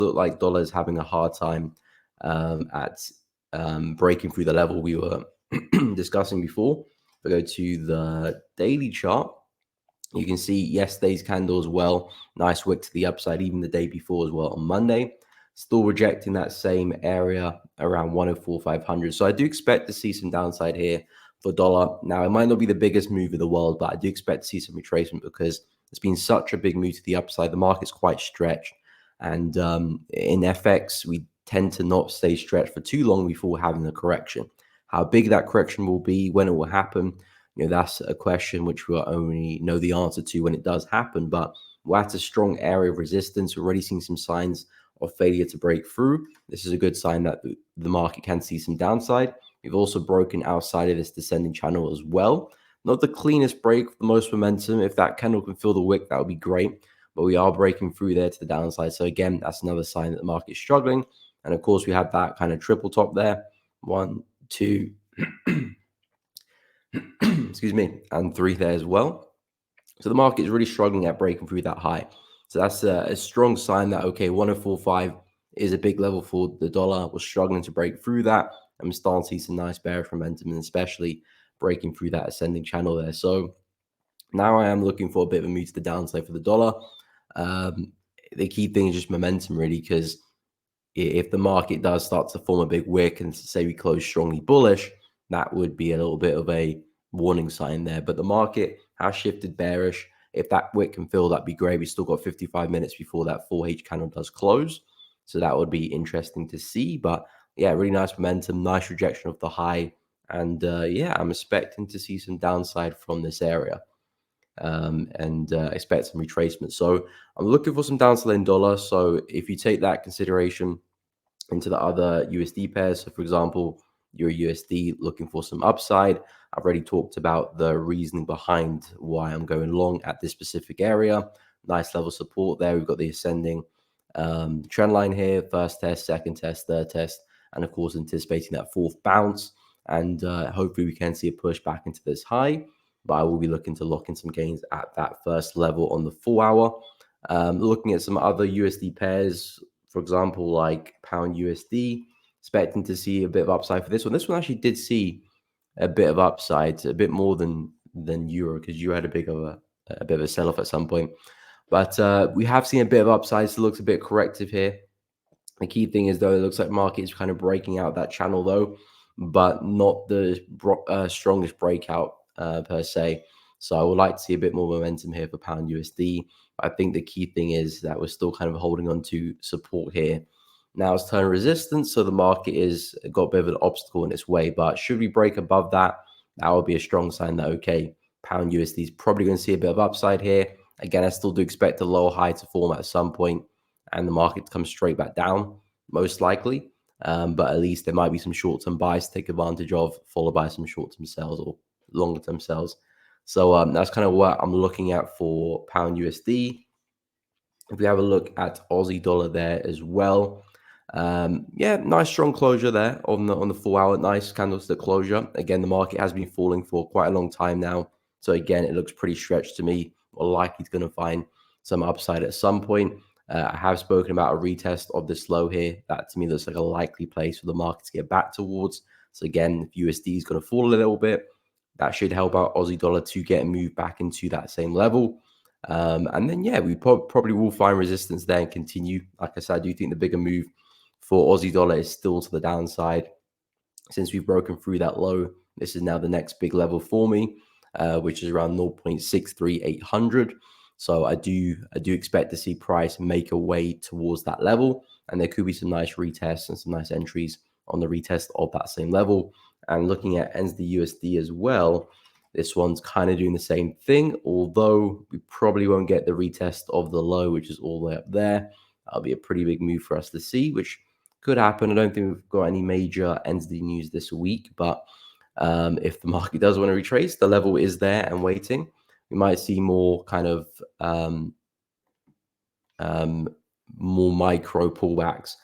look like dollar is having a hard time at breaking through the level we were discussing before. If we go to the daily chart, you can see yesterday's candle as well. Nice wick to the upside, even the day before as well on Monday. Still rejecting that same area around 104,500. So I do expect to see some downside here for dollar. Now, it might not be the biggest move of the world, but I do expect to see some retracement because it's been such a big move to the upside. The market's quite stretched. And in FX, we tend to not stay stretched for too long before having a correction. How big that correction will be, when it will happen, that's a question which we'll only know the answer to when it does happen. But we're at a strong area of resistance. We're already seeing some signs of failure to break through. This is a good sign that the market can see some downside. We've also broken outside of this descending channel as well. Not the cleanest break, the most momentum. If that candle can fill the wick, that would be great. But we are breaking through there to the downside. So again, that's another sign that the market is struggling. And of course, we have that kind of triple top there. 1, 2, excuse me, and 3 there as well. So the market is really struggling at breaking through that high. So that's a strong sign that, okay, 104.5 is a big level for the dollar. We're struggling to break through that. And we're starting to see some nice bearish momentum, and especially breaking through that ascending channel there. So now I am looking for a bit of a move to the downside for the dollar. The key thing is just momentum, really, because if the market does start to form a big wick and say we close strongly bullish, that would be a little bit of a warning sign there. But the market has shifted bearish. If that wick can fill, that'd be great. We still got 55 minutes before that 4H candle does close. So that would be interesting to see. But yeah, really nice momentum, nice rejection of the high. And yeah, I'm expecting to see some downside from this area. And expect some retracement. So I'm looking for some downside in dollar. So if you take that consideration into the other USD pairs, so for example, EURUSD looking for some upside. I've already talked about the reasoning behind why I'm going long at this specific area. Nice level support there. We've got the ascending trend line here, first test, second test, third test, and of course anticipating that fourth bounce. And hopefully we can see a push back into this high. But I will be looking to lock in some gains at that first level on the 4 hour. Looking at some other USD pairs, for example, like pound USD, expecting to see a bit of upside for this one. This one actually did see a bit of upside, a bit more than euro, because you had a bit of a sell-off at some point. But we have seen a bit of upside, so it looks a bit corrective here. The key thing is, though, it looks like market is kind of breaking out that channel, though, but not the strongest breakout per se. So I would like to see a bit more momentum here for pound USD. I think the key thing is that we're still kind of holding on to support here. Now it's turn resistance, so the market is got a bit of an obstacle in its way. But should we break above that, that would be a strong sign that, okay, pound USD is probably going to see a bit of upside here. Again, I still do expect a lower high to form at some point and the market to come straight back down, most likely. But at least there might be some short-term buys to take advantage of, followed by some short-term sells or longer-term sells. So that's kind of what I'm looking at for pound USD. If we have a look at Aussie dollar there as well, yeah, nice strong closure there on the 4 hour, nice candlestick closure. Again, the market has been falling for quite a long time now, so again, it looks pretty stretched to me. We're likely going to find some upside at some point. I have spoken about a retest of this low here. That to me looks like a likely place for the market to get back towards. So again, if USD is going to fall a little bit, that should help out Aussie dollar to get moved back into that same level. And then, yeah, we probably will find resistance there and continue. Like I said, I do think the bigger move for Aussie dollar is still to the downside. Since we've broken through that low, this is now the next big level for me, which is around 0.63800. So I do expect to see price make a way towards that level, and there could be some nice retests and some nice entries on the retest of that same level. And looking at NZD USD as well, this one's kind of doing the same thing, although we probably won't get the retest of the low, which is all the way up there. That'll be a pretty big move for us to see, which could happen. I don't think we've got any major NZD news this week, but if the market does want to retrace, the level is there and waiting. We might see more kind of more micro pullbacks,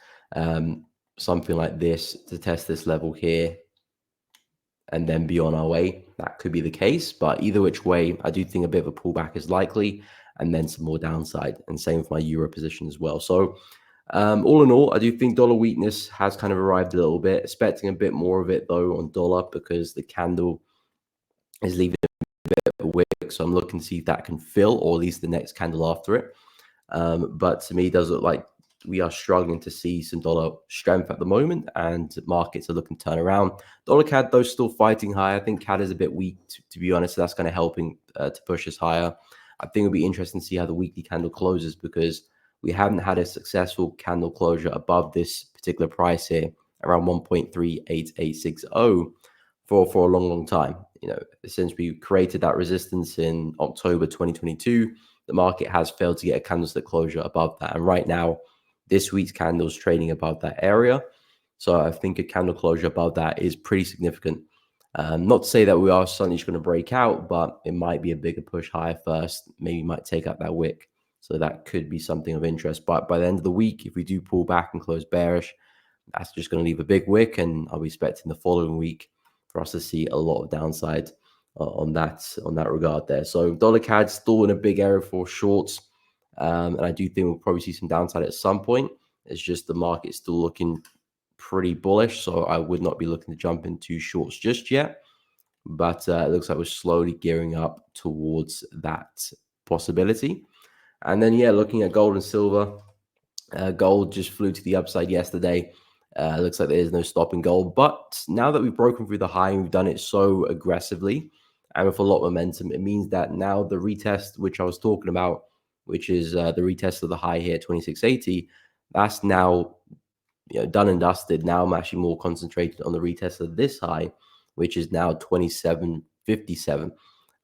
something like this to test this level here and then be on our way. That could be the case, but either which way, I do think a bit of a pullback is likely and then some more downside, and same with my euro position as well. So All in all, I do think dollar weakness has kind of arrived a little bit, expecting a bit more of it though on dollar because the candle is leaving a bit of a wick. So I'm looking to see if that can fill, or at least the next candle after it. But to me, it does look like we are struggling to see some dollar strength at the moment, and markets are looking to turn around. Dollar CAD, though, still fighting high. I think CAD is a bit weak, to be honest. So that's kind of helping to push us higher. I think it'll be interesting to see how the weekly candle closes, because we haven't had a successful candle closure above this particular price here, around 1.38860 for a long time. You know, since we created that resistance in October 2022, the market has failed to get a candlestick closure above that. And right now, this week's candle is trading above that area. So I think a candle closure above that is pretty significant. Not to say that we are suddenly just going to break out, but it might be a bigger push higher first. Maybe might take out that wick. So that could be something of interest. But by the end of the week, if we do pull back and close bearish, that's just going to leave a big wick. And I'll be expecting the following week for us to see a lot of downside on that regard there. So dollar CAD still in a big area for shorts. And I do think we'll probably see some downside at some point. It's just the market still looking pretty bullish. So I would not be looking to jump into shorts just yet. But it looks like we're slowly gearing up towards that possibility. And then, yeah, looking at gold and silver, gold just flew to the upside yesterday. Looks like there is no stopping gold. But now that we've broken through the high and we've done it so aggressively and with a lot of momentum, it means that now the retest, which I was talking about, which is the retest of the high here, 2680, that's now done and dusted. Now I'm actually more concentrated on the retest of this high, which is now 2757.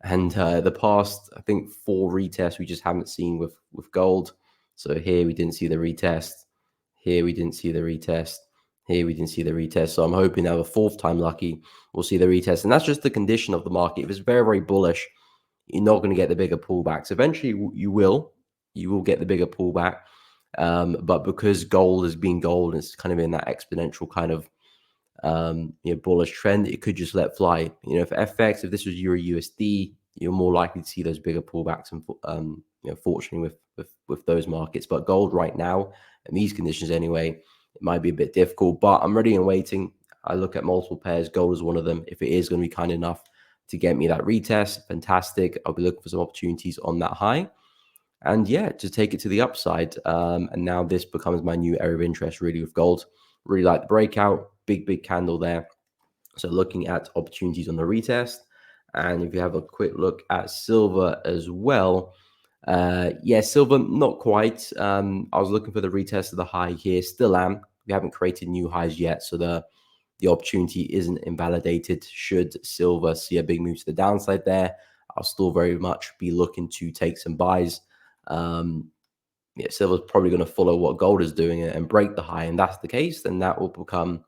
And the past, I think, 4 retests we just haven't seen with gold. So here we didn't see the retest. Here we didn't see the retest. Here we didn't see the retest. So I'm hoping now the 4th time lucky we'll see the retest. And that's just the condition of the market. If it's very, very bullish, you're not going to get the bigger pullbacks. Eventually you will get the bigger pullback. But because gold has been gold, it's kind of in that exponential kind of bullish trend, it could just let fly. For FX, if this was EURUSD, you're more likely to see those bigger pullbacks, and fortunately with those markets. But gold right now, in these conditions anyway, it might be a bit difficult. But I'm ready and waiting. I look at multiple pairs. Gold is one of them. If it is going to be kind enough to get me that retest, fantastic. I'll be looking for some opportunities on that high. And yeah, to take it to the upside. And now this becomes my new area of interest, really, with gold. Really like the breakout. Big candle there. So looking at opportunities on the retest. And if you have a quick look at silver as well, yeah, silver, not quite. I was looking for the retest of the high here. Still am. We haven't created new highs yet. So the opportunity isn't invalidated. Should silver see a big move to the downside there, I'll still very much be looking to take some buys. Yeah, silver's probably going to follow what gold is doing and break the high. And that's the case, then that will become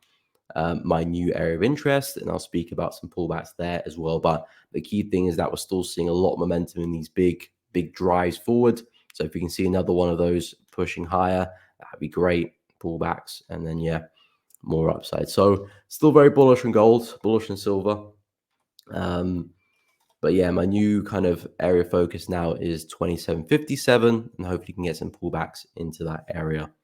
my new area of interest. And I'll speak about some pullbacks there as well. But the key thing is that we're still seeing a lot of momentum in these big drives forward. So if we can see another one of those pushing higher, that'd be great. Pullbacks, and then yeah, more upside. So still very bullish on gold, bullish on silver. But yeah, my new kind of area of focus now is 2757, and hopefully you can get some pullbacks into that area.